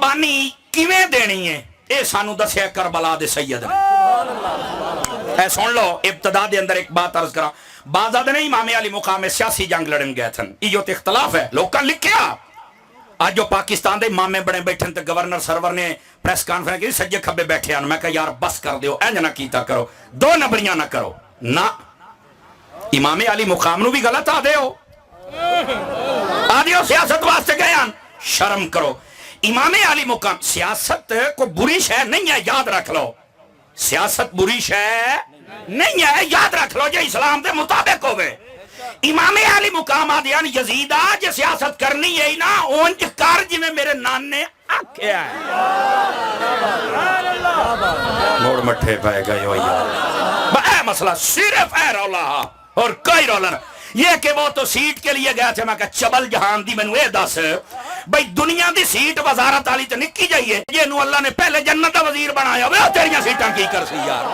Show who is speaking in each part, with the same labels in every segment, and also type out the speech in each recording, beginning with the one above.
Speaker 1: قربانی کیویں دینی ہے اے سانو دسیا کربلا دے سید نے. اے سن لو ابتدا دے اندر ایک بات عرض کرا. بعض آدھے نے امام علی مقام میں سیاسی جنگ لڑن گئے تھے. یہ تو اختلاف ہے. لوکاں لکھیا آج جو پاکستان دے امامے بڑے بیٹھے تے گورنر سرور نے پریس کانفرنس کی سجے کھبے بیٹھے ہیں. میں کہا یار بس کر دیو اینج نہ کیتا کرو دو نبریاں نہ کرو نہ. امام علی مقام نو بھی غلط آ دیو سیاست واسطے گئے ہیں. شرم کرو. امام علی مقام سیاست کو بری شے نہیں ہے یاد رکھ لو. سیاست بری شے نہیں ہے یاد رکھ لو جو اسلام دے مطابق ہوئے. امام علی مقام آدیان یزیدہ جو سیاست کرنی ہے نا اونج کر جی میں میرے نان نے آکھیا ہے. موڑ مٹھے پائے گئے ہو یار. اے مسئلہ صرف اے رولا اور کوئی رولا نہ. یہ کہ وہ تو سیٹ کے لیے گیا تھے. میں کہا چبل جہان دی میں نے دس بھئی دنیا دی سیٹ وزارت آلی تو نکی جائیے. یہ نو اللہ نے پہلے جنت وزیر بنایا وہ تیریاں سیٹاں کی کر سی یار.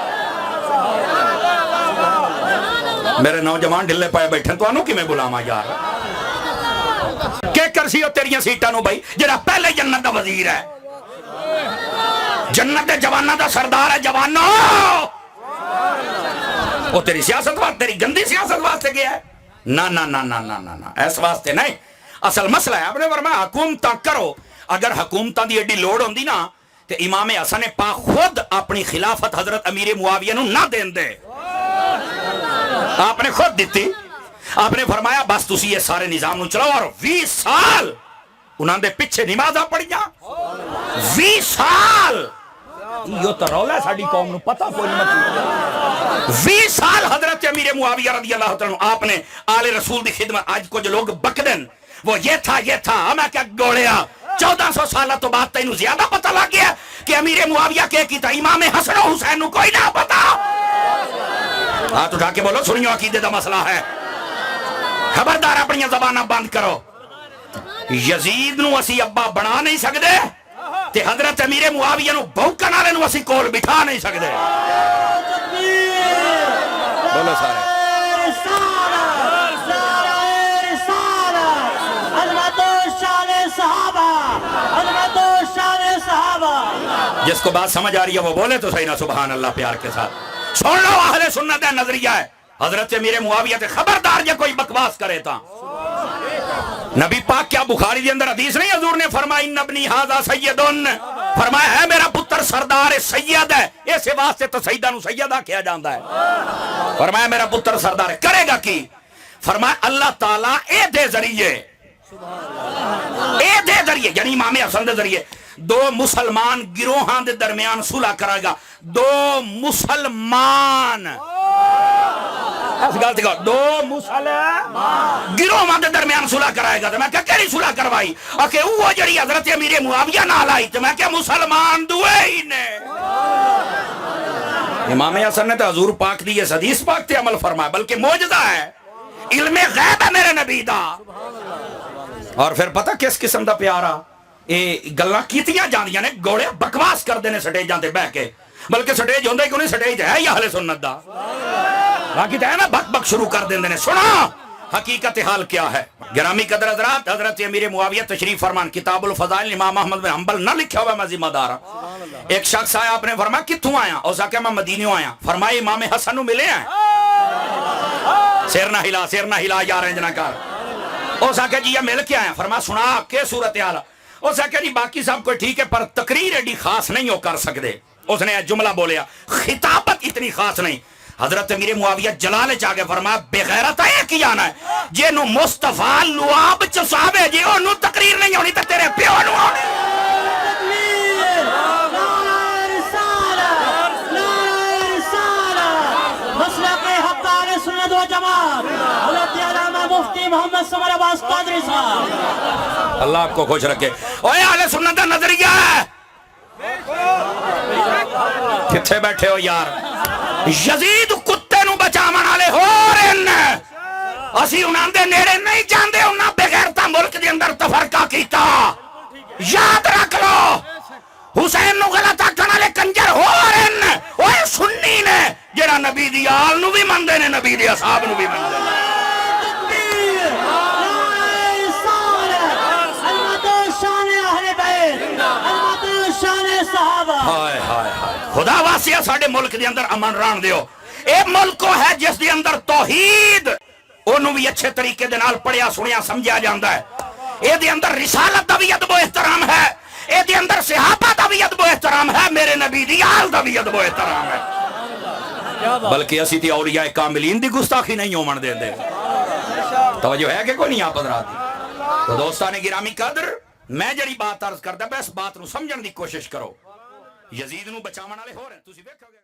Speaker 1: میرے نوجوان ڈھلے پائے بیٹھے تو آنو کی میں بلاما یار کہ کر سی ہو تیریاں سیٹاں نو بھائی جرا پہلے جنت دا وزیر ہے. جنت جوانہ دا سردار ہے. جوانو وہ تیری سیاست واسطے تیری گندی سیاست واسطے گیا ہے. نا نا نا نا نا نا ایس واسطے نہیں. اصل مسئلہ ہے آپ نے فرمایا حکومتاں کرو. اگر حکومتاں دی ایڈی لوڑ ہوندی نا تو امام حسن پاک خود اپنی خلافت حضرت امیر معاویہ نو نہ دین دے. آپ نے خود دیتی. آپ نے فرمایا بس تسی یہ سارے نظام نو چلاؤ. اور 20 سال انہاں دے پیچھے نمازاں پڑھیاں. 20 سال یہ تو رولا ہے ساڑی قوم نو پتہ کوئی نہیں. 20 سال حضرت امیر معاویہ رضی اللہ عنہ آپ نے آل رسول دی خدمت. آج کو جو لوگ بکدن وہ یہ تھا میں کیا گوڑیا 1400 سالہ تو بات تینو زیادہ پتہ لگ گیا کہ امیر معاویہ کی تھا امام حسن و حسین نو کوئی نہ پتہ. ہاتھ اٹھا کے بولو سنیو عقیدے دا مسئلہ ہے. خبردار اپنی زبانہ بند کرو. یزید نو اسی ابا بنا نہیں سکدے تے حضرت امیر معاویہ نو بھوکن والے نو اسی کول بٹھا نہیں سکدے. بولو سارے جس کو بات سمجھ آ رہی ہے وہ بولے تو صحیح نا سبحان اللہ پیار کے ساتھ. سن لو اہل سنت ہے نظریہ ہے حضرت امیر معاویہ تے خبردار جے کوئی بکواس کرے تا. نبی پاک کیا بخاری دے اندر حدیث نہیں حضور نے فرمایا ان ابنی ھذا سیدن فرمایا ہے میرا پتر سردار سید ہے. اس واسطے تو سیدہ نو سیدہ کیا جاندا ہے. فرمایا میرا پتر سردار ہے. کرے گا کی فرمایا اللہ تعالیٰ اے دے ذریعے یعنی امام حسن دے ذریعے دو مسلمان گروہاں دے درمیان صلح کرے گا. دو مسلمان دو مسلمان گروہاں دے درمیان صلح کرائے گا. تو میں کہا کیری صلح کروائی کہ وہ جڑی حضرت امیر معاویہ نال آئی. تو میں کہا مسلمان دوئے ہی نے. امام حسن نے تو حضور پاک دی اس حدیث پاک تے عمل فرمایا بلکہ معجزہ ہے علم غیب ہے میرے نبی دا. اور پھر پتہ کس قسم دا پیارا گلاں کیتیاں جاندیاں نے گوڑے بکواس کر دینے سٹیجاں تے بہ کے. بلکہ سٹیج ہوندے کیوں نہیں سٹیج ہے یا اہل سنت دا باقی تو ہے نا بک بک شروع کر دیندے نے. سنا حقیقت حال کیا ہے. گرامی قدر حضرات حضرت امیر معاویہ تشریف فرمان کتاب الفضائل امام احمد بن حنبل نہ لکھا ہوا میں ذمہ دار ہوں. ایک شخص آیا آپ نے فرمایا کتوں آیا. اس نے کہا میں مدینیوں آیا. فرمایا امام حسن ملے ہیں. سیر نہ ہلا یا رنج نہ کر. اس نے کہا جی یہ مل کے آیا. فرمایا سنا کہ صورتحال. اس نے کہا جی باقی سب کوئی ٹھیک ہے پر تقریر ایڈی خاص نہیں ہو کر سکتے. اس نے جملہ بولیا خطابت اتنی خاص نہیں. حضرت امیر معاویہ جلال چاہ کے فرمایا بغیرت ہے کی جانا ہے جے نو مصطفیٰ لعاب چساوے جے انہوں تقریر نہیں ہونی تو تیرے پیو نو ہونی.
Speaker 2: مسلک حقدار سنت و جماعت حضرت علامہ مفتی محمد سمر عباس قادری صاحب
Speaker 1: اللہ آپ کو خوش رکھے. اوہ اہل سنت کا نظریہ ہے. کتھے بیٹھے ہو یار. یزید کتے نو بچاون والے ہو رہے ہیں. اسی انہاں دے نیڑے نہیں جاندے. انہاں بغیرتا ملک دے اندر تفرقہ کیتا. یاد رکھ لو حسین نو غلط آکھن والے کنجر ہو رہے ہیں. اوہ سنی نے جڑا نبی دی آل نو بھی مندے نے نبی دی اصحاب نو بھی مندے نے.
Speaker 2: شان اہل بیت
Speaker 1: ਹਾਏ ਹਾਏ ਹਾਏ ਖੁਦਾ ਵਾਸਿਆ ਸਾਡੇ ਮੁਲਕ ਦੇ ਅੰਦਰ ਅਮਨ ਰਹਿਣ ਦਿਓ ਇਹ ਮੁਲਕ ਉਹ ਹੈ ਜਿਸ ਦੇ ਅੰਦਰ ਤੌਹੀਦ ਉਹਨੂੰ ਵੀ ਅੱਛੇ ਤਰੀਕੇ ਦੇ ਨਾਲ ਪੜਿਆ ਸੁਣਿਆ ਸਮਝਿਆ ਜਾਂਦਾ ਹੈ ਇਹਦੇ ਅੰਦਰ ਰਿਸਾਲਤ ਦਾ ਵੀ ਅਦਬ ਇhtਰਾਮ ਹੈ ਇਹਦੇ ਅੰਦਰ ਸਹਾਬਾ ਦਾ ਵੀ ਅਦਬ ਇhtਰਾਮ ਹੈ ਮੇਰੇ ਨਬੀ ਦੀ ਆਲ ਦਾ ਵੀ ਅਦਬ ਇhtਰਾਮ ਹੈ ਬਲਕਿ ਅਸੀਂ ਤੇ ਔਲੀਆ ਕਾਮਿਲੀਨ ਦੀ ਗੁਸਤਾਖੀ ਨਹੀਂ ਹੋਣ ਦਿੰਦੇ توجہ ہے کہ کوئی نہیں آپ حضرات تو دوستان گرامی قدر میں جڑی بات عرض کردا پیا اس بات نو سمجھن دی کوشش کرو یزید نو بچاون والے ہو رہے تسی ویکھو گے